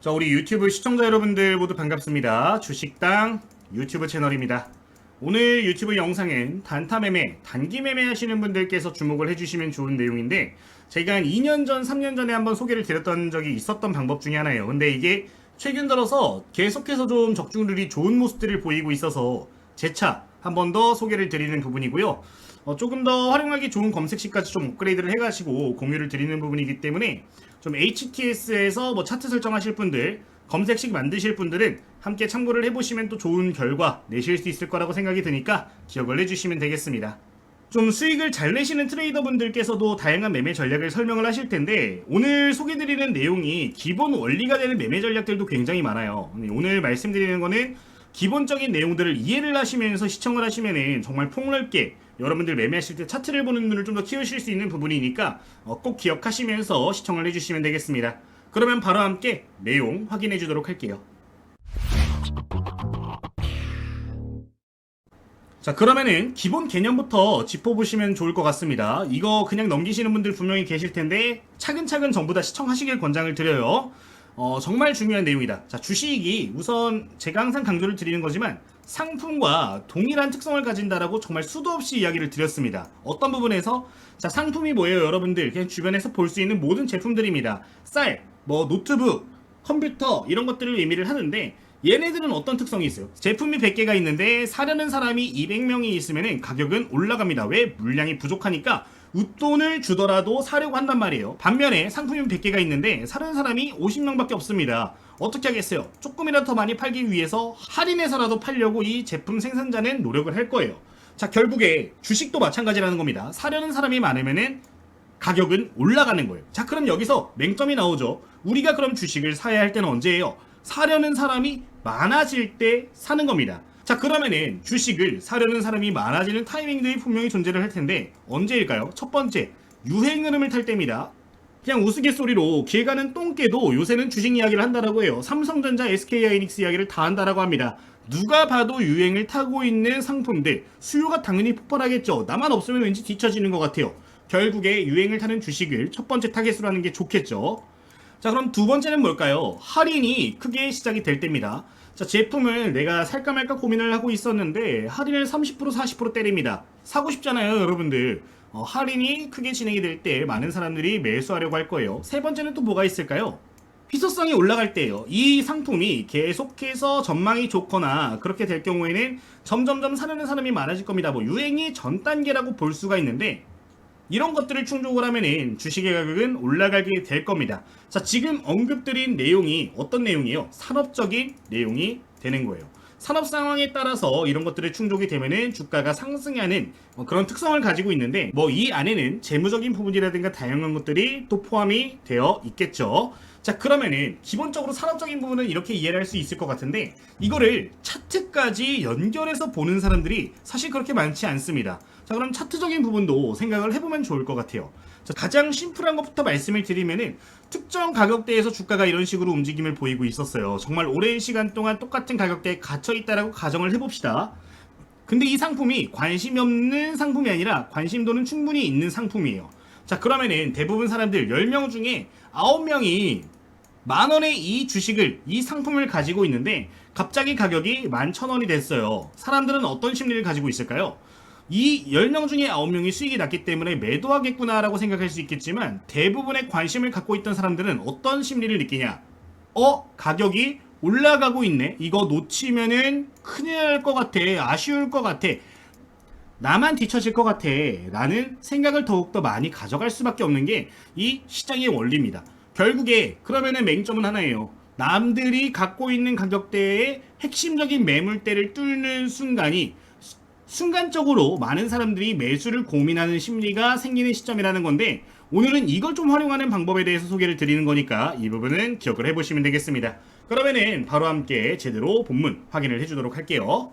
자, 우리 유튜브 시청자 여러분들 모두 반갑습니다. 주식당 유튜브 채널입니다. 오늘 유튜브 영상은 단타 매매, 단기 매매 하시는 분들께서 주목을 해주시면 좋은 내용인데, 제가 한 2년 전, 3년 전에 한번 소개를 드렸던 적이 있었던 방법 중에 하나예요. 근데 이게 최근 들어서 계속해서 좀 적중률이 좋은 모습들을 보이고 있어서 재차 한 번 더 소개를 드리는 부분이고요. 조금 더 활용하기 좋은 검색식까지 좀 업그레이드를 해가지고 공유를 드리는 부분이기 때문에 좀 HTS에서 뭐 차트 설정하실 분들, 검색식 만드실 분들은 함께 참고를 해보시면 또 좋은 결과 내실 수 있을 거라고 생각이 드니까 기억을 해주시면 되겠습니다. 좀 수익을 잘 내시는 트레이더 분들께서도 다양한 매매 전략을 설명을 하실 텐데, 오늘 소개드리는 내용이 기본 원리가 되는 매매 전략들도 굉장히 많아요. 오늘 말씀드리는 거는 기본적인 내용들을 이해를 하시면서 시청을 하시면은 정말 폭넓게 여러분들 매매하실 때 차트를 보는 눈을 좀 더 키우실 수 있는 부분이니까 꼭 기억하시면서 시청을 해주시면 되겠습니다. 그러면 바로 함께 내용 확인해 주도록 할게요. 자, 그러면은 기본 개념부터 짚어보시면 좋을 것 같습니다. 이거 그냥 넘기시는 분들 분명히 계실 텐데 차근차근 전부 다 시청하시길 권장을 드려요. 정말 중요한 내용이다. 자, 주식이 우선 제가 항상 강조를 드리는 거지만 상품과 동일한 특성을 가진다라고 정말 수도 없이 이야기를 드렸습니다. 어떤 부분에서? 자, 상품이 뭐예요, 여러분들? 그냥 주변에서 볼 수 있는 모든 제품들입니다. 쌀, 뭐 노트북, 컴퓨터 이런 것들을 의미를 하는데, 얘네들은 어떤 특성이 있어요? 제품이 100개가 있는데 사려는 사람이 200명이 있으면 가격은 올라갑니다. 왜? 물량이 부족하니까 웃돈을 주더라도 사려고 한단 말이에요. 반면에 상품이 100개가 있는데 사려는 사람이 50명밖에 없습니다. 어떻게 하겠어요? 조금이라도 더 많이 팔기 위해서 할인해서라도 팔려고 이 제품 생산자는 노력을 할 거예요. 자, 결국에 주식도 마찬가지라는 겁니다. 사려는 사람이 많으면은 가격은 올라가는 거예요. 자, 그럼 여기서 맹점이 나오죠. 우리가 그럼 주식을 사야 할 때는 언제예요? 사려는 사람이 많아질 때 사는 겁니다. 자, 그러면은 주식을 사려는 사람이 많아지는 타이밍들이 분명히 존재를 할 텐데 언제일까요? 첫 번째, 유행 흐름을 탈 때입니다. 그냥 우스갯소리로 길 가는 똥개도 요새는 주식 이야기를 한다라고 해요. 삼성전자, SK하이닉스 이야기를 다 한다라고 합니다. 누가 봐도 유행을 타고 있는 상품들, 수요가 당연히 폭발하겠죠. 나만 없으면 왠지 뒤처지는 것 같아요. 결국에 유행을 타는 주식을 첫 번째 타겟으로 하는 게 좋겠죠. 자, 그럼 두 번째는 뭘까요? 할인이 크게 시작이 될 때입니다. 자, 제품을 내가 살까 말까 고민을 하고 있었는데 할인을 30% 40% 때립니다. 사고 싶잖아요, 여러분들. 할인이 크게 진행이 될 때 많은 사람들이 매수하려고 할 거예요. 세 번째는 또 뭐가 있을까요? 희소성이 올라갈 때예요. 이 상품이 계속해서 전망이 좋거나 그렇게 될 경우에는 점점점 사려는 사람이 많아질 겁니다. 뭐 유행이 전 단계라고 볼 수가 있는데, 이런 것들을 충족을 하면은 주식의 가격은 올라가게 될 겁니다. 자, 지금 언급드린 내용이 어떤 내용이에요? 산업적인 내용이 되는 거예요. 산업 상황에 따라서 이런 것들이 충족이 되면은 주가가 상승하는 그런 특성을 가지고 있는데, 뭐 이 안에는 재무적인 부분이라든가 다양한 것들이 또 포함이 되어 있겠죠. 자, 그러면은 기본적으로 산업적인 부분은 이렇게 이해를 할 수 있을 것 같은데, 이거를 차트까지 연결해서 보는 사람들이 사실 그렇게 많지 않습니다. 자, 그럼 차트적인 부분도 생각을 해보면 좋을 것 같아요. 자, 가장 심플한 것부터 말씀을 드리면은 특정 가격대에서 주가가 이런 식으로 움직임을 보이고 있었어요. 정말 오랜 시간 동안 똑같은 가격대에 갇혀있다라고 가정을 해봅시다. 근데 이 상품이 관심이 없는 상품이 아니라 관심도는 충분히 있는 상품이에요. 자, 그러면은 대부분 사람들 10명 중에 9명이 만원의 이 주식을, 이 상품을 가지고 있는데 갑자기 가격이 11,000원이 됐어요. 사람들은 어떤 심리를 가지고 있을까요? 이 10명 중에 9명이 수익이 났기 때문에 매도하겠구나라고 생각할 수 있겠지만, 대부분의 관심을 갖고 있던 사람들은 어떤 심리를 느끼냐? 가격이 올라가고 있네. 이거 놓치면은 큰일 날 것 같아. 아쉬울 것 같아. 나만 뒤처질 것 같아. 라는 생각을 더욱더 많이 가져갈 수밖에 없는 게 이 시장의 원리입니다. 결국에 그러면은 맹점은 하나예요. 남들이 갖고 있는 가격대의 핵심적인 매물대를 뚫는 순간이 순간적으로 많은 사람들이 매수를 고민하는 심리가 생기는 시점이라는 건데, 오늘은 이걸 좀 활용하는 방법에 대해서 소개를 드리는 거니까 이 부분은 기억을 해보시면 되겠습니다. 그러면은 바로 함께 제대로 본문 확인을 해주도록 할게요.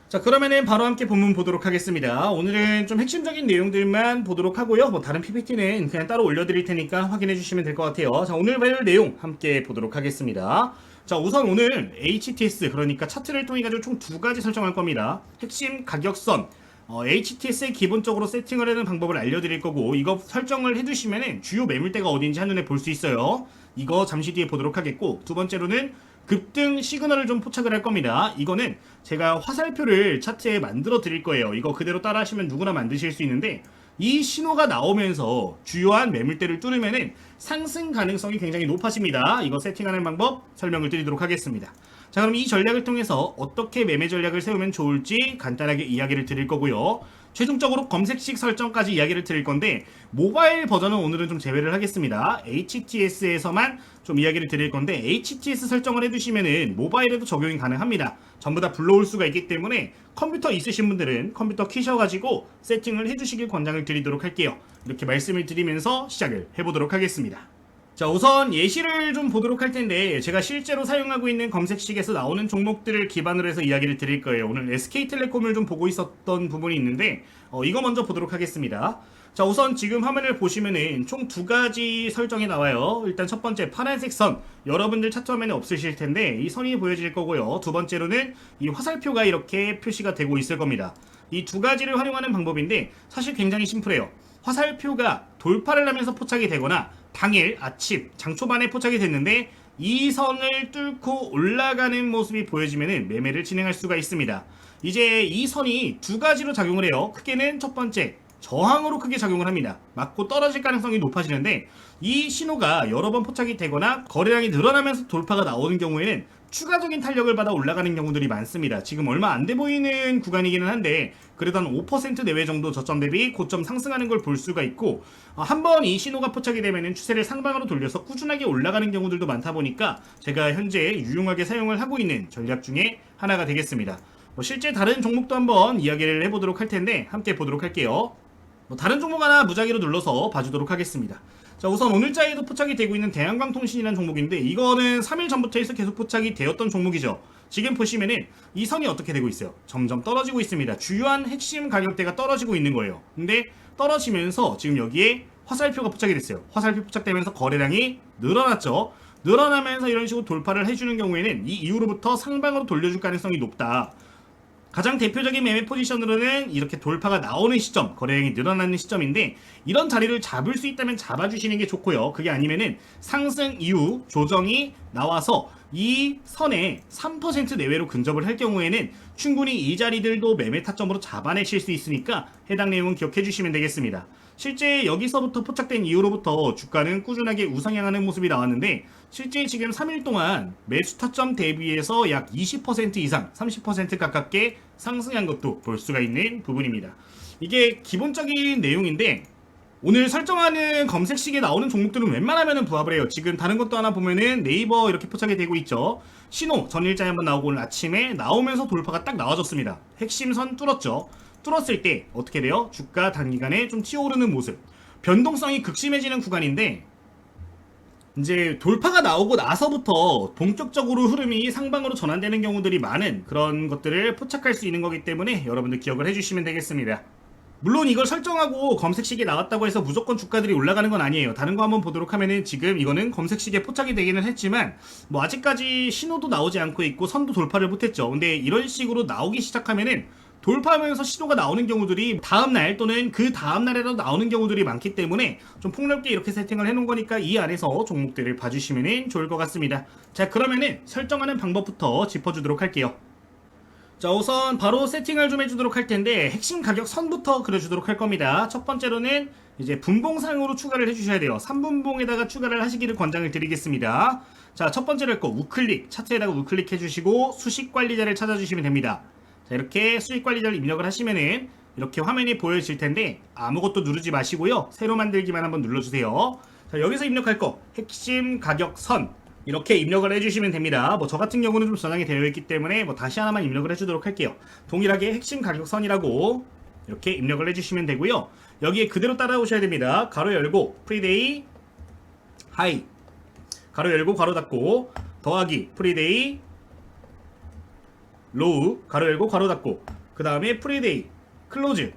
자, 그러면은 바로 함께 본문 보도록 하겠습니다. 오늘은 좀 핵심적인 내용들만 보도록 하고요. 뭐 다른 PPT는 그냥 따로 올려드릴 테니까 확인해 주시면 될 것 같아요. 자, 오늘 배울 내용 함께 보도록 하겠습니다. 자, 우선 오늘 HTS, 그러니까 차트를 통해 가지고 총 두 가지 설정할 겁니다. 핵심 가격선, HTS에 기본적으로 세팅을 하는 방법을 알려드릴 거고, 이거 설정을 해두시면은 주요 매물대가 어딘지 한눈에 볼 수 있어요. 이거 잠시 뒤에 보도록 하겠고, 두 번째로는 급등 시그널을 좀 포착을 할 겁니다. 이거는 제가 화살표를 차트에 만들어 드릴 거예요. 이거 그대로 따라 하시면 누구나 만드실 수 있는데, 이 신호가 나오면서 주요한 매물대를 뚫으면은 상승 가능성이 굉장히 높아집니다. 이거 세팅하는 방법 설명을 드리도록 하겠습니다. 자, 그럼 이 전략을 통해서 어떻게 매매 전략을 세우면 좋을지 간단하게 이야기를 드릴 거고요. 최종적으로 검색식 설정까지 이야기를 드릴 건데, 모바일 버전은 오늘은 좀 제외를 하겠습니다. HTS에서만 좀 이야기를 드릴 건데, HTS 설정을 해두시면은 모바일에도 적용이 가능합니다. 전부 다 불러올 수가 있기 때문에 컴퓨터 있으신 분들은 컴퓨터 키셔가지고 세팅을 해주시길 권장을 드리도록 할게요. 이렇게 말씀을 드리면서 시작을 해보도록 하겠습니다. 자, 우선 예시를 좀 보도록 할 텐데, 제가 실제로 사용하고 있는 검색식에서 나오는 종목들을 기반으로 해서 이야기를 드릴 거예요. 오늘 SK텔레콤을 좀 보고 있었던 부분이 있는데, 이거 먼저 보도록 하겠습니다. 자, 우선 지금 화면을 보시면은 총 두 가지 설정이 나와요. 일단 첫 번째 파란색 선, 여러분들 차트 화면에 없으실 텐데 이 선이 보여질 거고요. 두 번째로는 이 화살표가 이렇게 표시가 되고 있을 겁니다. 이 두 가지를 활용하는 방법인데 사실 굉장히 심플해요. 화살표가 돌파를 하면서 포착이 되거나 당일 아침 장 초반에 포착이 됐는데 이 선을 뚫고 올라가는 모습이 보여지면 매매를 진행할 수가 있습니다. 이제 이 선이 두 가지로 작용을 해요. 크게는 첫 번째 저항으로 크게 작용을 합니다. 맞고 떨어질 가능성이 높아지는데, 이 신호가 여러 번 포착이 되거나 거래량이 늘어나면서 돌파가 나오는 경우에는 추가적인 탄력을 받아 올라가는 경우들이 많습니다. 지금 얼마 안 돼 보이는 구간이기는 한데 그래도 한 5% 내외 정도 저점 대비 고점 상승하는 걸 볼 수가 있고, 한번 이 신호가 포착이 되면 추세를 상방으로 돌려서 꾸준하게 올라가는 경우들도 많다 보니까 제가 현재 유용하게 사용을 하고 있는 전략 중에 하나가 되겠습니다. 실제 다른 종목도 한번 이야기를 해보도록 할 텐데 함께 보도록 할게요. 다른 종목 하나 무작위로 눌러서 봐주도록 하겠습니다. 자, 우선 오늘자에도 포착이 되고 있는 대한광통신이라는 종목인데, 이거는 3일 전부터 해서 계속 포착이 되었던 종목이죠. 지금 보시면은 이 선이 어떻게 되고 있어요? 점점 떨어지고 있습니다. 주요한 핵심 가격대가 떨어지고 있는 거예요. 근데 떨어지면서 지금 여기에 화살표가 포착이 됐어요. 화살표 포착되면서 거래량이 늘어났죠. 늘어나면서 이런 식으로 돌파를 해주는 경우에는 이 이후로부터 상방으로 돌려줄 가능성이 높다. 가장 대표적인 매매 포지션으로는 이렇게 돌파가 나오는 시점, 거래량이 늘어나는 시점인데, 이런 자리를 잡을 수 있다면 잡아주시는 게 좋고요. 그게 아니면은 상승 이후 조정이 나와서 이 선에 3% 내외로 근접을 할 경우에는 충분히 이 자리들도 매매 타점으로 잡아내실 수 있으니까 해당 내용은 기억해 주시면 되겠습니다. 실제 여기서부터 포착된 이후로부터 주가는 꾸준하게 우상향하는 모습이 나왔는데, 실제 지금 3일 동안 매수 타점 대비해서 약 20% 이상, 30% 가깝게 상승한 것도 볼 수가 있는 부분입니다. 이게 기본적인 내용인데, 오늘 설정하는 검색식에 나오는 종목들은 웬만하면 부합을 해요. 지금 다른 것도 하나 보면은 네이버 이렇게 포착이 되고 있죠. 신호 전일자에 한번 나오고 오늘 아침에 나오면서 돌파가 딱 나와줬습니다. 핵심선 뚫었죠. 뚫었을 때 어떻게 돼요? 주가 단기간에 좀 튀어오르는 모습, 변동성이 극심해지는 구간인데, 이제 돌파가 나오고 나서부터 본격적으로 흐름이 상방으로 전환되는 경우들이 많은 그런 것들을 포착할 수 있는 거기 때문에 여러분들 기억을 해주시면 되겠습니다. 물론 이걸 설정하고 검색식에 나왔다고 해서 무조건 주가들이 올라가는 건 아니에요. 다른 거 한번 보도록 하면은 지금 이거는 검색식에 포착이 되기는 했지만 아직까지 신호도 나오지 않고 있고 선도 돌파를 못했죠. 근데 이런 식으로 나오기 시작하면은 돌파하면서 신호가 나오는 경우들이 다음날 또는 그 다음날에도 나오는 경우들이 많기 때문에 좀 폭넓게 이렇게 세팅을 해놓은 거니까 이 안에서 종목들을 봐주시면 좋을 것 같습니다. 자, 그러면은 설정하는 방법부터 짚어주도록 할게요. 자, 우선 바로 세팅을 좀 해주도록 할 텐데, 핵심 가격 선부터 그려주도록 할 겁니다. 첫 번째로는 이제 분봉상으로 추가를 해주셔야 돼요. 3분봉에다가 추가를 하시기를 권장을 드리겠습니다. 자, 첫 번째로 할 거 우클릭, 차트에다가 우클릭 해주시고 수식관리자를 찾아주시면 됩니다. 자, 이렇게 수익관리자를 입력을 하시면은 이렇게 화면이 보여질 텐데 아무것도 누르지 마시고요. 새로 만들기만 한번 눌러주세요. 자, 여기서 입력할 거 핵심 가격 선 이렇게 입력을 해주시면 됩니다. 저 같은 경우는 좀 저장이 되어 있기 때문에 다시 하나만 입력을 해주도록 할게요. 동일하게 핵심 가격 선이라고 이렇게 입력을 해주시면 되고요. 여기에 그대로 따라오셔야 됩니다. 가로 열고 프리데이 하이, 가로 열고 가로 닫고 더하기 프리데이 로우, 가로 열고 가로 닫고, 그 다음에 프리데이 클로즈,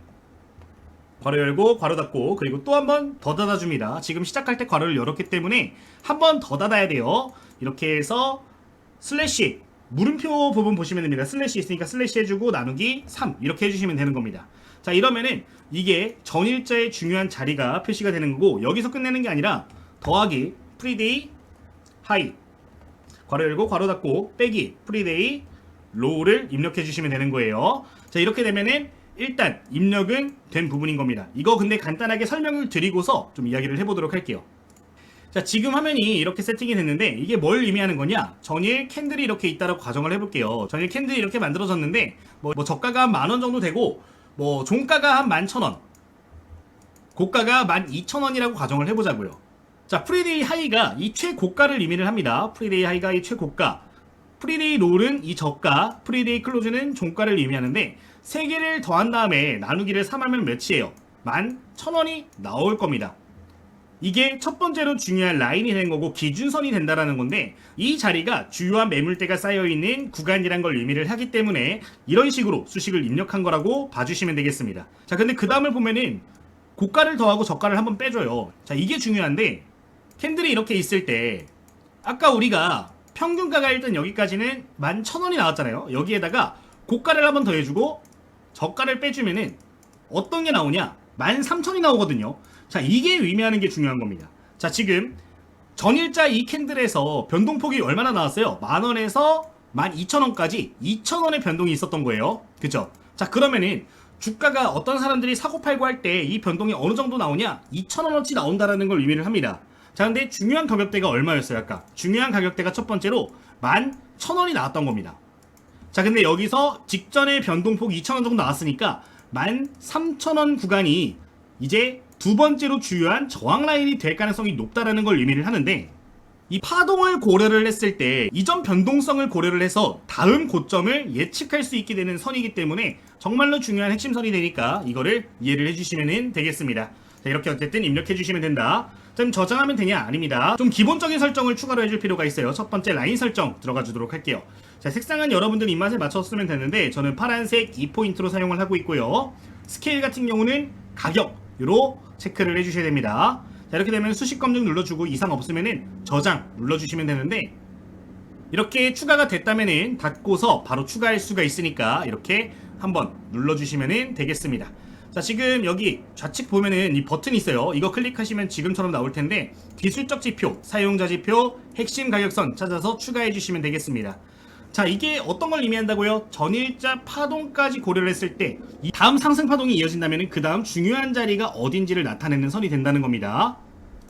괄호 열고 괄호 닫고, 그리고 또 한 번 더 닫아줍니다. 지금 시작할 때 괄호를 열었기 때문에 한 번 더 닫아야 돼요. 이렇게 해서 슬래시 물음표 부분 보시면 됩니다. 슬래시 있으니까 슬래시 해주고 나누기 3 이렇게 해주시면 되는 겁니다. 자, 이러면은 이게 전일자의 중요한 자리가 표시가 되는 거고, 여기서 끝내는 게 아니라 더하기 프리데이 하이 괄호 열고 괄호 닫고 빼기 프리데이 로우를 입력해 주시면 되는 거예요. 자, 이렇게 되면은 일단 입력은 된 부분인 겁니다. 이거 근데 간단하게 설명을 드리고서 좀 이야기를 해보도록 할게요. 자, 지금 화면이 이렇게 세팅이 됐는데 이게 뭘 의미하는 거냐? 전일 캔들이 이렇게 있다라고 가정을 해볼게요. 전일 캔들이 이렇게 만들어졌는데 뭐 저가가 한 10,000원 정도 되고 뭐 종가가 한 11,000원, 고가가 12,000원이라고 가정을 해보자고요. 자, 프리데이 하이가 이 최고가를 의미를 합니다. 프리데이 하이가 이 최고가, 프리데이 롤은 이 저가, 프리데이 클로즈는 종가를 의미하는데 세 개를 더한 다음에 나누기를 3하면 몇이에요? 11,000원이 나올 겁니다. 이게 첫 번째로 중요한 라인이 되는 거고 기준선이 된다라는 건데 이 자리가 주요한 매물대가 쌓여있는 구간이란 걸 의미를 하기 때문에 이런 식으로 수식을 입력한 거라고 봐주시면 되겠습니다. 자, 근데 그 다음을 보면은 고가를 더하고 저가를 한번 빼줘요. 자, 이게 중요한데 캔들이 이렇게 있을 때 아까 우리가 평균가가 일단 여기까지는 11,000원이 나왔잖아요. 여기에다가 고가를 한번 더해주고 저가를 빼주면은 어떤 게 나오냐? 13,000원이 나오거든요. 자, 이게 의미하는 게 중요한 겁니다. 자, 지금 전일자 이 캔들에서 변동폭이 얼마나 나왔어요? 10,000원에서 12,000원까지 2,000원의 변동이 있었던 거예요. 그쵸? 자, 그러면은 주가가 어떤 사람들이 사고 팔고 할 때 이 변동이 어느 정도 나오냐? 2,000원어치 나온다라는 걸 의미를 합니다. 자, 근데 중요한 가격대가 얼마였어요? 아까 중요한 가격대가 첫 번째로 11,000원이 나왔던 겁니다. 자, 근데 여기서 직전에 변동폭 2,000원 정도 나왔으니까 13,000원 구간이 이제 두 번째로 주요한 저항 라인이 될 가능성이 높다라는 걸 의미를 하는데 이 파동을 고려를 했을 때 이전 변동성을 고려를 해서 다음 고점을 예측할 수 있게 되는 선이기 때문에 정말로 중요한 핵심 선이 되니까 이거를 이해를 해주시면 되겠습니다. 자, 이렇게 어쨌든 입력해 주시면 된다. 그럼 저장하면 되냐? 아닙니다. 좀 기본적인 설정을 추가로 해줄 필요가 있어요. 첫 번째 라인 설정 들어가 주도록 할게요. 자, 색상은 여러분들 입맛에 맞춰서 쓰면 되는데 저는 파란색 2포인트로 사용을 하고 있고요. 스케일 같은 경우는 가격으로 체크를 해주셔야 됩니다. 자, 이렇게 되면 수식 검증 눌러주고 이상 없으면은 저장 눌러주시면 되는데 이렇게 추가가 됐다면은 닫고서 바로 추가할 수가 있으니까 이렇게 한번 눌러주시면 되겠습니다. 자, 지금 여기 좌측 보면은 이 버튼이 있어요. 이거 클릭하시면 지금처럼 나올 텐데 기술적 지표, 사용자 지표, 핵심 가격선 찾아서 추가해 주시면 되겠습니다. 자, 이게 어떤 걸 의미한다고요? 전일자 파동까지 고려를 했을 때 이 다음 상승 파동이 이어진다면 그 다음 중요한 자리가 어딘지를 나타내는 선이 된다는 겁니다.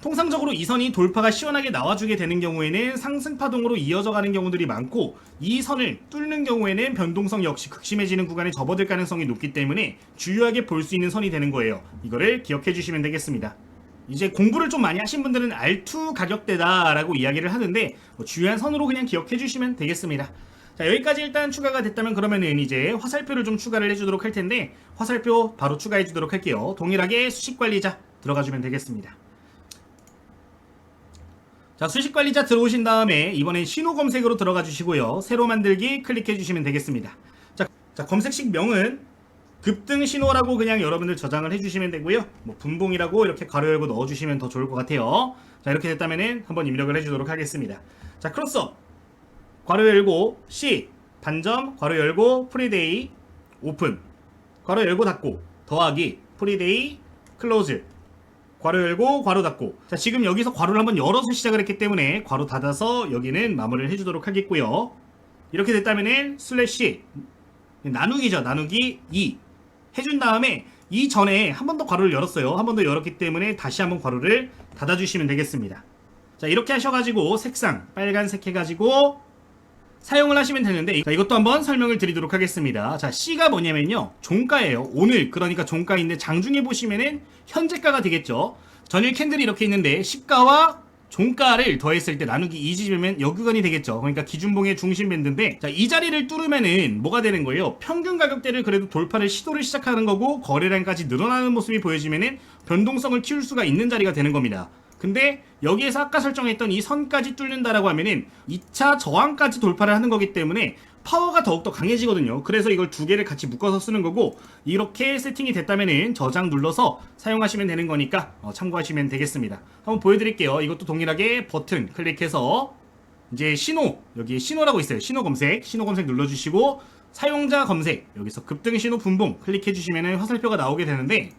통상적으로 이 선이 돌파가 시원하게 나와주게 되는 경우에는 상승 파동으로 이어져 가는 경우들이 많고 이 선을 뚫는 경우에는 변동성 역시 극심해지는 구간에 접어들 가능성이 높기 때문에 주요하게 볼 수 있는 선이 되는 거예요. 이거를 기억해 주시면 되겠습니다. 이제 공부를 좀 많이 하신 분들은 R2 가격대다 라고 이야기를 하는데 주요한 선으로 그냥 기억해 주시면 되겠습니다. 자, 여기까지 일단 추가가 됐다면 그러면은 이제 화살표를 좀 추가를 해주도록 할 텐데 화살표 바로 추가해 주도록 할게요. 동일하게 수식관리자 들어가주면 되겠습니다. 자, 수식관리자 들어오신 다음에 이번엔 신호 검색으로 들어가 주시고요. 새로 만들기 클릭해 주시면 되겠습니다. 자, 검색식 명은 급등 신호라고 그냥 여러분들 저장을 해주시면 되고요. 뭐 분봉이라고 이렇게 가로 열고 넣어주시면 더 좋을 것 같아요. 자, 이렇게 됐다면은 한번 입력을 해주도록 하겠습니다. 자, 크로스업 괄호 열고 C 반점 괄호 열고 프리데이 오픈 괄호 열고 닫고 더하기 프리데이 클로즈 괄호 열고 괄호 닫고. 자, 지금 여기서 괄호를 한번 열어서 시작을 했기 때문에 괄호 닫아서 여기는 마무리를 해주도록 하겠고요. 이렇게 됐다면은 슬래시 나누기죠. 나누기 2 해준 다음에 이 전에 한 번 더 괄호를 열었어요. 한 번 더 열었기 때문에 다시 한번 괄호를 닫아주시면 되겠습니다. 자, 이렇게 하셔가지고 색상 빨간색 해가지고 사용을 하시면 되는데 자, 이것도 한번 설명을 드리도록 하겠습니다. 자, C가 뭐냐면요 종가예요. 오늘 그러니까 종가인데 장중에 보시면은 현재가가 되겠죠. 전일 캔들이 이렇게 있는데 시가와 종가를 더했을 때 나누기 2 집으면 여기간이 되겠죠. 그러니까 기준봉의 중심 밴드인데 자, 이 자리를 뚫으면은 뭐가 되는 거예요? 평균 가격대를 그래도 돌파를 시도를 시작하는 거고 거래량까지 늘어나는 모습이 보여지면은 변동성을 키울 수가 있는 자리가 되는 겁니다. 근데 여기에서 아까 설정했던 이 선까지 뚫는다라고 하면은 2차 저항까지 돌파를 하는 거기 때문에 파워가 더욱더 강해지거든요. 그래서 이걸 두 개를 같이 묶어서 쓰는 거고 이렇게 세팅이 됐다면은 저장 눌러서 사용하시면 되는 거니까 참고하시면 되겠습니다. 한번 보여드릴게요. 이것도 동일하게 버튼 클릭해서 이제 신호 여기 신호라고 있어요. 신호 검색 눌러주시고 사용자 검색 여기서 급등 신호 분봉 클릭해 주시면은 화살표가 나오게 되는데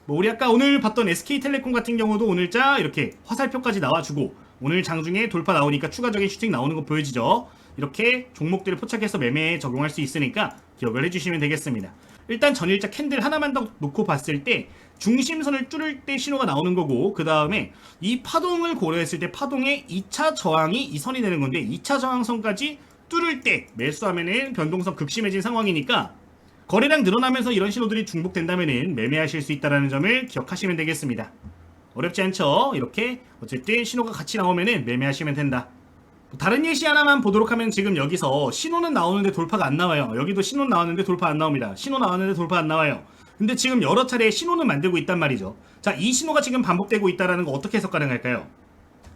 뭐 우리 아까 오늘 봤던 SK텔레콤 같은 경우도 오늘자 이렇게 화살표까지 나와주고 오늘 장중에 돌파 나오니까 추가적인 슈팅 나오는 거 보여지죠. 이렇게 종목들을 포착해서 매매에 적용할 수 있으니까 기억을 해주시면 되겠습니다. 일단 전일자 캔들 하나만 더 놓고 봤을 때 중심선을 뚫을 때 신호가 나오는 거고, 그 다음에 이 파동을 고려했을 때 파동의 2차 저항이 이 선이 되는 건데 2차 저항선까지 뚫을 때 매수하면은 변동성 극심해진 상황이니까 거래량 늘어나면서 이런 신호들이 중복된다면은 매매하실 수 있다는 점을 기억하시면 되겠습니다. 어렵지 않죠? 이렇게 어쨌든 신호가 같이 나오면은 매매하시면 된다. 다른 예시 하나만 보도록 하면 지금 여기서 신호는 나오는데 돌파가 안 나와요. 여기도 신호 나왔는데 돌파 안 나옵니다. 신호 나왔는데 돌파 안 나와요. 근데 지금 여러 차례 신호는 만들고 있단 말이죠. 자, 이 신호가 지금 반복되고 있다는 거 어떻게 해석 가능할까요?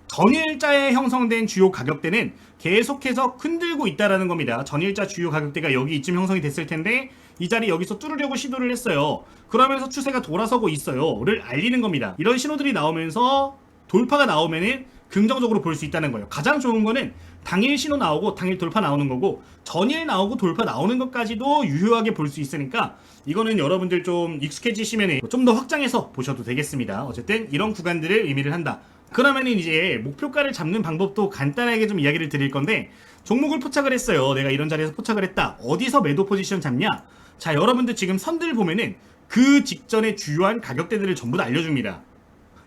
전일자에 형성된 주요 가격대는 계속해서 흔들고 있다는 겁니다. 전일자 주요 가격대가 여기 이쯤 형성이 됐을 텐데 이 자리 여기서 뚫으려고 시도를 했어요. 그러면서 추세가 돌아서고 있어요 를 알리는 겁니다. 이런 신호들이 나오면서 돌파가 나오면은 긍정적으로 볼 수 있다는 거예요. 가장 좋은 거는 당일 신호 나오고 당일 돌파 나오는 거고, 전일 나오고 돌파 나오는 것까지도 유효하게 볼 수 있으니까 이거는 여러분들 좀 익숙해지시면 좀 더 확장해서 보셔도 되겠습니다. 어쨌든 이런 구간들을 의미를 한다. 그러면은 이제 목표가를 잡는 방법도 간단하게 좀 이야기를 드릴 건데, 종목을 포착을 했어요. 내가 이런 자리에서 포착을 했다. 어디서 매도 포지션 잡냐? 자, 여러분들 지금 선들 보면은 그 직전에 주요한 가격대들을 전부 다 알려줍니다.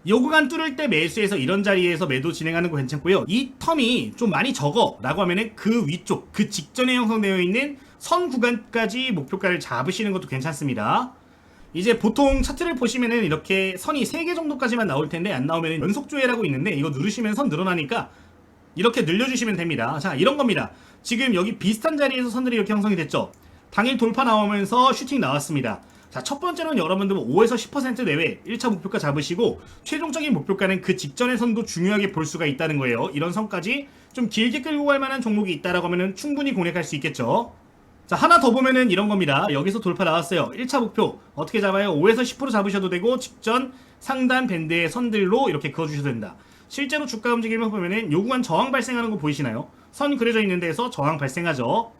요 구간 뚫을 때 매수해서 이런 자리에서 매도 진행하는 거 괜찮고요. 이 텀이 좀 많이 적어 라고 하면은 그 위쪽, 그 직전에 형성되어 있는 선 구간까지 목표가를 잡으시는 것도 괜찮습니다. 이제 보통 차트를 보시면은 이렇게 선이 3개 정도까지만 나올 텐데 안 나오면은 연속 조회라고 있는데 이거 누르시면 선 늘어나니까 이렇게 늘려주시면 됩니다. 자, 이런 겁니다. 지금 여기 비슷한 자리에서 선들이 이렇게 형성이 됐죠. 당일 돌파 나오면서 슈팅 나왔습니다. 자, 첫 번째로는 여러분들 5에서 10% 내외 1차 목표가 잡으시고, 최종적인 목표가는 그 직전의 선도 중요하게 볼 수가 있다는 거예요. 이런 선까지 좀 길게 끌고 갈 만한 종목이 있다라고 하면은 충분히 공략할 수 있겠죠. 자, 하나 더 보면은 이런 겁니다. 여기서 돌파 나왔어요. 1차 목표 어떻게 잡아요? 5에서 10% 잡으셔도 되고, 직전 상단 밴드의 선들로 이렇게 그어주셔도 된다. 실제로 주가 움직임을 보면은 요 구간 저항 발생하는 거 보이시나요? 선 그려져 있는 데에서 저항 발생하죠.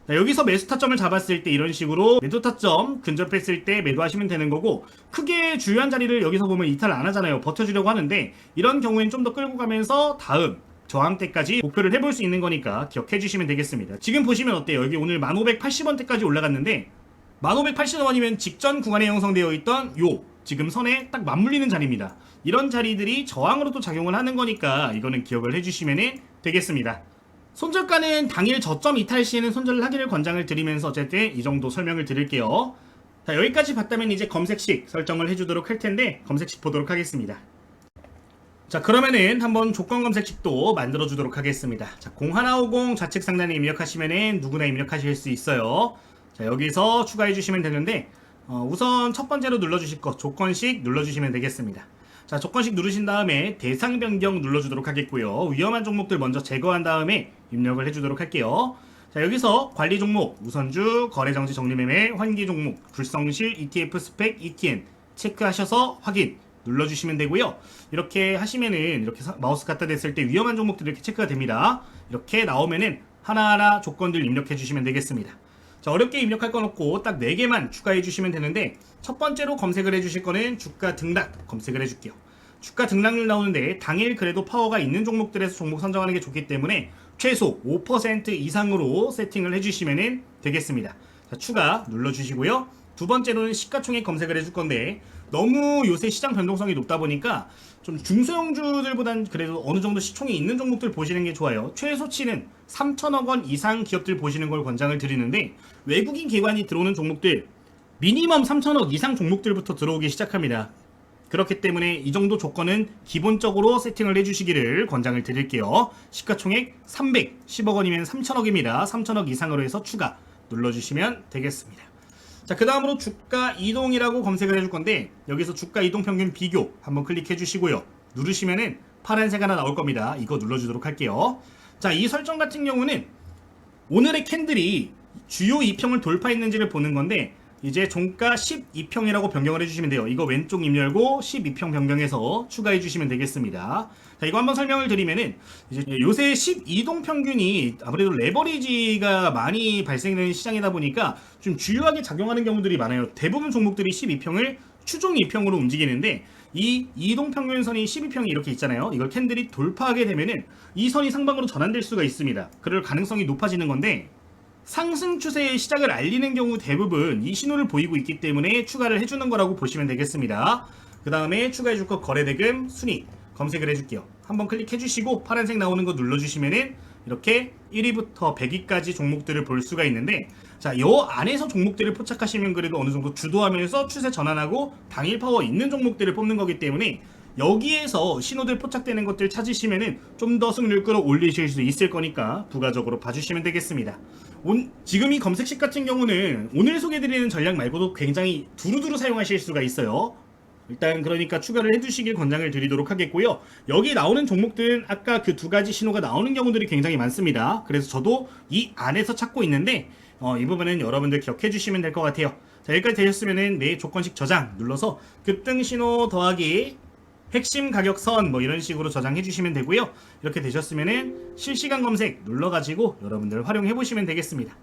자, 여기서 매수 타점을 잡았을 때 이런 식으로 매도 타점 근접했을 때 매도하시면 되는 거고, 크게 주요한 자리를 여기서 보면 이탈 안 하잖아요. 버텨주려고 하는데 이런 경우엔 좀 더 끌고 가면서 다음 저항대까지 목표를 해볼 수 있는 거니까 기억해 주시면 되겠습니다. 지금 보시면 어때요? 여기 오늘 1580원대까지 올라갔는데 1580원이면 직전 구간에 형성되어 있던 요 지금 선에 딱 맞물리는 자리입니다. 이런 자리들이 저항으로도 작용을 하는 거니까 이거는 기억을 해주시면 되겠습니다. 손절가는 당일 저점 이탈 시에는 손절을 하기를 권장을 드리면서 어쨌든 이 정도 설명을 드릴게요. 자, 여기까지 봤다면 이제 검색식 설정을 해주도록 할 텐데 검색식 보도록 하겠습니다. 자, 그러면은 한번 조건 검색식도 만들어 주도록 하겠습니다. 자, 0150 좌측 상단에 입력하시면은 누구나 입력하실 수 있어요. 자, 여기서 추가해 주시면 되는데 우선 첫 번째로 눌러주실 거 조건식 눌러주시면 되겠습니다. 자, 조건식 누르신 다음에 대상 변경 눌러주도록 하겠고요. 위험한 종목들 먼저 제거한 다음에 입력을 해주도록 할게요. 자, 여기서 관리 종목, 우선주, 거래정지 정리매매, 환기 종목, 불성실, ETF 스펙, ETN 체크하셔서 확인 눌러주시면 되고요. 이렇게 하시면은 이렇게 마우스 갖다 댔을 때 위험한 종목들이 이렇게 체크가 됩니다. 이렇게 나오면은 하나하나 조건들 입력해 주시면 되겠습니다. 자, 어렵게 입력할 건 없고 딱 4개만 추가해 주시면 되는데, 첫 번째로 검색을 해 주실 거는 주가 등락 검색을 해 줄게요. 주가 등락률 나오는데 당일 그래도 파워가 있는 종목들에서 종목 선정하는 게 좋기 때문에 최소 5% 이상으로 세팅을 해 주시면 되겠습니다. 자, 추가 눌러 주시고요. 두 번째로는 시가총액 검색을 해줄 건데, 너무 요새 시장 변동성이 높다 보니까 좀 중소형주들보단 그래도 어느 정도 시총이 있는 종목들 보시는 게 좋아요. 최소치는 3천억 원 이상 기업들 보시는 걸 권장을 드리는데, 외국인 기관이 들어오는 종목들 미니멈 3천억 이상 종목들부터 들어오기 시작합니다. 그렇기 때문에 이 정도 조건은 기본적으로 세팅을 해주시기를 권장을 드릴게요. 시가총액 310억 원이면 3천억입니다. 3천억 이상으로 해서 추가 눌러주시면 되겠습니다. 자, 그 다음으로 주가 이동이라고 검색을 해줄 건데, 여기서 주가 이동 평균 비교 한번 클릭해 주시고요. 누르시면은 파란색 하나 나올 겁니다. 이거 눌러주도록 할게요. 자, 이 설정 같은 경우는 오늘의 캔들이 주요 2평을 돌파했는지를 보는 건데, 이제 종가 12평이라고 변경을 해주시면 돼요. 이거 왼쪽 입 열고 12평 변경해서 추가해 주시면 되겠습니다. 자, 이거 한번 설명을 드리면은, 이제 요새 12동 평균이 아무래도 레버리지가 많이 발생되는 시장이다 보니까 좀 주요하게 작용하는 경우들이 많아요. 대부분 종목들이 12평을 추종 2평으로 움직이는데, 이 이동평균선이 12평이 이렇게 있잖아요. 이걸 캔들이 돌파하게 되면은 이 선이 상방으로 전환될 수가 있습니다. 그럴 가능성이 높아지는 건데, 상승 추세의 시작을 알리는 경우 대부분 이 신호를 보이고 있기 때문에 추가를 해주는 거라고 보시면 되겠습니다. 그 다음에 추가해줄 것 거래대금 순위 검색을 해줄게요. 한번 클릭해주시고 파란색 나오는 거 눌러주시면은 이렇게 1위부터 100위까지 종목들을 볼 수가 있는데, 자, 요 안에서 종목들을 포착하시면 그래도 어느 정도 주도하면서 추세 전환하고 당일 파워 있는 종목들을 뽑는 거기 때문에 여기에서 신호들 포착되는 것들 찾으시면은 좀 더 승률 끌어올리실 수 있을 거니까 부가적으로 봐주시면 되겠습니다. 지금 이 검색식 같은 경우는 오늘 소개드리는 전략 말고도 굉장히 두루두루 사용하실 수가 있어요. 일단 그러니까 추가를 해주시길 권장을 드리도록 하겠고요. 여기 나오는 종목들은 아까 그 두 가지 신호가 나오는 경우들이 굉장히 많습니다. 그래서 저도 이 안에서 찾고 있는데 이 부분은 여러분들 기억해 주시면 될 것 같아요. 자, 여기까지 되셨으면은 내 조건식 저장 눌러서 급등 신호 더하기 핵심 가격선 뭐 이런 식으로 저장해 주시면 되고요. 이렇게 되셨으면은 실시간 검색 눌러가지고 여러분들 활용해 보시면 되겠습니다.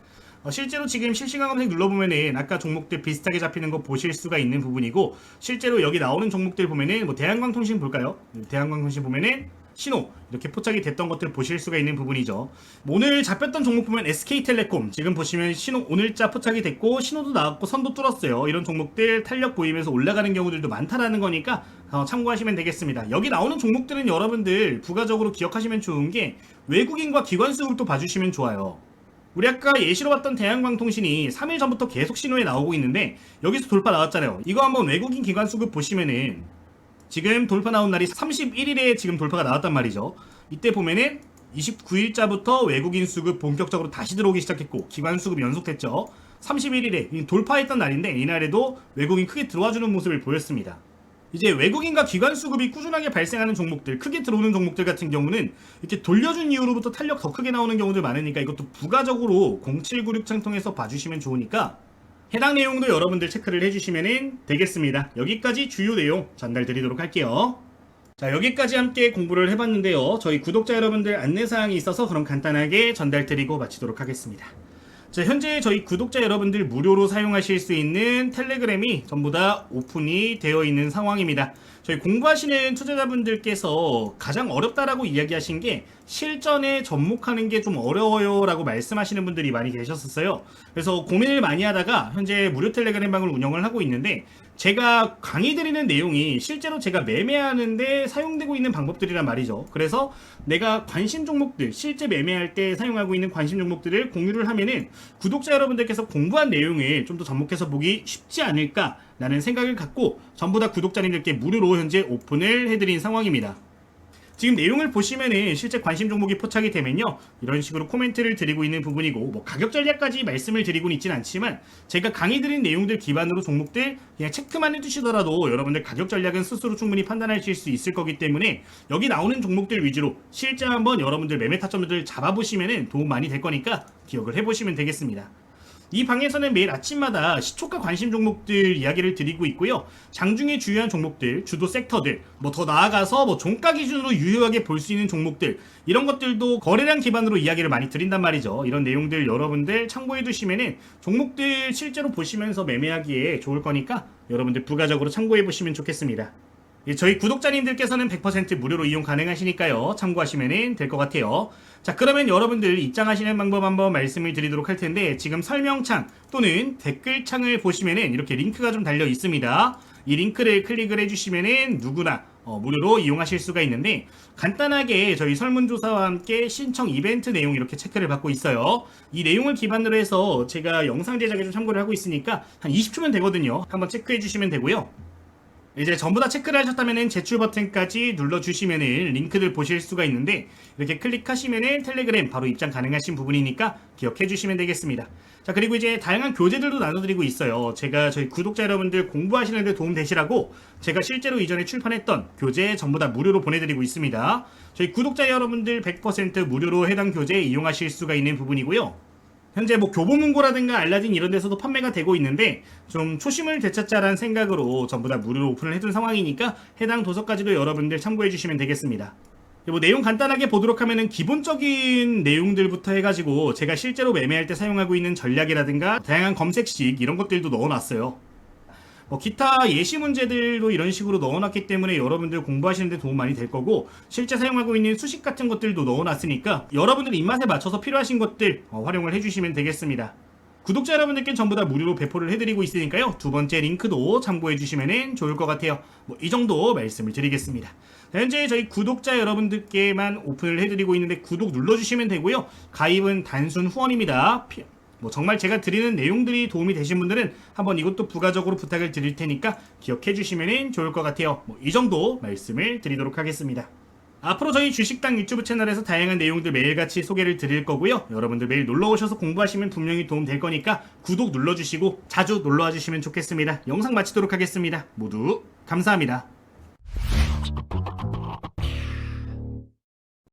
실제로 지금 실시간 검색 눌러보면은 아까 종목들 비슷하게 잡히는 거 보실 수가 있는 부분이고, 실제로 여기 나오는 종목들 보면은 뭐 대한광통신 볼까요? 대한광통신 보면은 신호 이렇게 포착이 됐던 것들 보실 수가 있는 부분이죠. 오늘 잡혔던 종목 보면 SK텔레콤 지금 보시면 신호 오늘자 포착이 됐고 신호도 나왔고 선도 뚫었어요. 이런 종목들 탄력 보이면서 올라가는 경우들도 많다라는 거니까 참고하시면 되겠습니다. 여기 나오는 종목들은 여러분들 부가적으로 기억하시면 좋은 게 외국인과 기관 수급도 봐주시면 좋아요. 우리 아까 예시로 봤던 대한광통신이 3일 전부터 계속 신호에 나오고 있는데 여기서 돌파 나왔잖아요. 이거 한번 외국인 기관 수급 보시면은 지금 돌파 나온 날이 31일에 지금 돌파가 나왔단 말이죠. 이때 보면은 29일자부터 외국인 수급 본격적으로 다시 들어오기 시작했고 기관 수급 연속됐죠. 31일에 돌파했던 날인데 이날에도 외국인 크게 들어와주는 모습을 보였습니다. 이제 외국인과 기관 수급이 꾸준하게 발생하는 종목들, 크게 들어오는 종목들 같은 경우는 이렇게 돌려준 이후로부터 탄력 더 크게 나오는 경우들 많으니까 이것도 부가적으로 0796창 통해서 봐주시면 좋으니까 해당 내용도 여러분들 체크를 해주시면 되겠습니다. 여기까지 주요 내용 전달드리도록 할게요. 자, 여기까지 함께 공부를 해봤는데요. 저희 구독자 여러분들 안내사항이 있어서 그럼 간단하게 전달드리고 마치도록 하겠습니다. 자, 현재 저희 구독자 여러분들 무료로 사용하실 수 있는 텔레그램이 전부 다 오픈이 되어 있는 상황입니다. 저희 공부하시는 투자자분들께서 가장 어렵다라고 이야기하신 게 실전에 접목하는 게 좀 어려워요 라고 말씀하시는 분들이 많이 계셨었어요. 그래서 고민을 많이 하다가 현재 무료 텔레그램 방을 운영을 하고 있는데, 제가 강의 드리는 내용이 실제로 제가 매매하는데 사용되고 있는 방법들이란 말이죠. 그래서 내가 관심 종목들, 실제 매매할 때 사용하고 있는 관심 종목들을 공유를 하면은 구독자 여러분들께서 공부한 내용을 좀 더 접목해서 보기 쉽지 않을까 라는 생각을 갖고 전부 다 구독자님들께 무료로 현재 오픈을 해드린 상황입니다. 지금 내용을 보시면은 실제 관심 종목이 포착이 되면요, 이런 식으로 코멘트를 드리고 있는 부분이고, 뭐 가격 전략까지 말씀을 드리고는 있진 않지만 제가 강의 드린 내용들 기반으로 종목들 그냥 체크만 해주시더라도 여러분들 가격 전략은 스스로 충분히 판단하실 수 있을 거기 때문에 여기 나오는 종목들 위주로 실제 한번 여러분들 매매 타점들 잡아보시면은 도움 많이 될 거니까 기억을 해보시면 되겠습니다. 이 방에서는 매일 아침마다 시초가 관심 종목들 이야기를 드리고 있고요. 장중에 주요한 종목들, 주도 섹터들, 뭐 더 나아가서 뭐 종가 기준으로 유효하게 볼 수 있는 종목들, 이런 것들도 거래량 기반으로 이야기를 많이 드린단 말이죠. 이런 내용들 여러분들 참고해 두시면은 종목들 실제로 보시면서 매매하기에 좋을 거니까 여러분들 부가적으로 참고해 보시면 좋겠습니다. 저희 구독자님들께서는 100% 무료로 이용 가능하시니까요. 참고하시면 될 것 같아요. 자, 그러면 여러분들 입장하시는 방법 한번 말씀을 드리도록 할 텐데, 지금 설명창 또는 댓글창을 보시면은 이렇게 링크가 좀 달려 있습니다. 이 링크를 클릭을 해주시면은 누구나 무료로 이용하실 수가 있는데, 간단하게 저희 설문조사와 함께 신청 이벤트 내용 이렇게 체크를 받고 있어요. 이 내용을 기반으로 해서 제가 영상 제작에 좀 참고를 하고 있으니까 한 20초면 되거든요. 한번 체크해 주시면 되고요. 이제 전부 다 체크를 하셨다면 제출 버튼까지 눌러주시면 링크들 보실 수가 있는데, 이렇게 클릭하시면 텔레그램 바로 입장 가능하신 부분이니까 기억해 주시면 되겠습니다. 자, 그리고 이제 다양한 교재들도 나눠드리고 있어요. 제가 저희 구독자 여러분들 공부하시는 데 도움 되시라고 제가 실제로 이전에 출판했던 교재 전부 다 무료로 보내드리고 있습니다. 저희 구독자 여러분들 100% 무료로 해당 교재 이용하실 수가 있는 부분이고요. 현재 뭐 교보문고라든가 알라딘 이런 데서도 판매가 되고 있는데, 좀 초심을 되찾자라는 생각으로 전부 다 무료로 오픈을 해둔 상황이니까 해당 도서까지도 여러분들 참고해 주시면 되겠습니다. 뭐 내용 간단하게 보도록 하면은 기본적인 내용들부터 해가지고 제가 실제로 매매할 때 사용하고 있는 전략이라든가 다양한 검색식 이런 것들도 넣어놨어요. 기타 예시 문제들도 이런 식으로 넣어놨기 때문에 여러분들 공부하시는데 도움 많이 될 거고, 실제 사용하고 있는 수식 같은 것들도 넣어놨으니까 여러분들 입맛에 맞춰서 필요하신 것들 활용을 해주시면 되겠습니다. 구독자 여러분들께 전부 다 무료로 배포를 해드리고 있으니까요. 두 번째 링크도 참고해주시면 좋을 것 같아요. 이 정도 말씀을 드리겠습니다. 현재 저희 구독자 여러분들께만 오픈을 해드리고 있는데 구독 눌러주시면 되고요. 가입은 단순 후원입니다. 정말 제가 드리는 내용들이 도움이 되신 분들은 한번 이것도 부가적으로 부탁을 드릴 테니까 기억해 주시면 좋을 것 같아요. 이 정도 말씀을 드리도록 하겠습니다. 앞으로 저희 주식당 유튜브 채널에서 다양한 내용들 매일같이 소개를 드릴 거고요. 여러분들 매일 놀러오셔서 공부하시면 분명히 도움 될 거니까 구독 눌러주시고 자주 놀러와 주시면 좋겠습니다. 영상 마치도록 하겠습니다. 모두 감사합니다.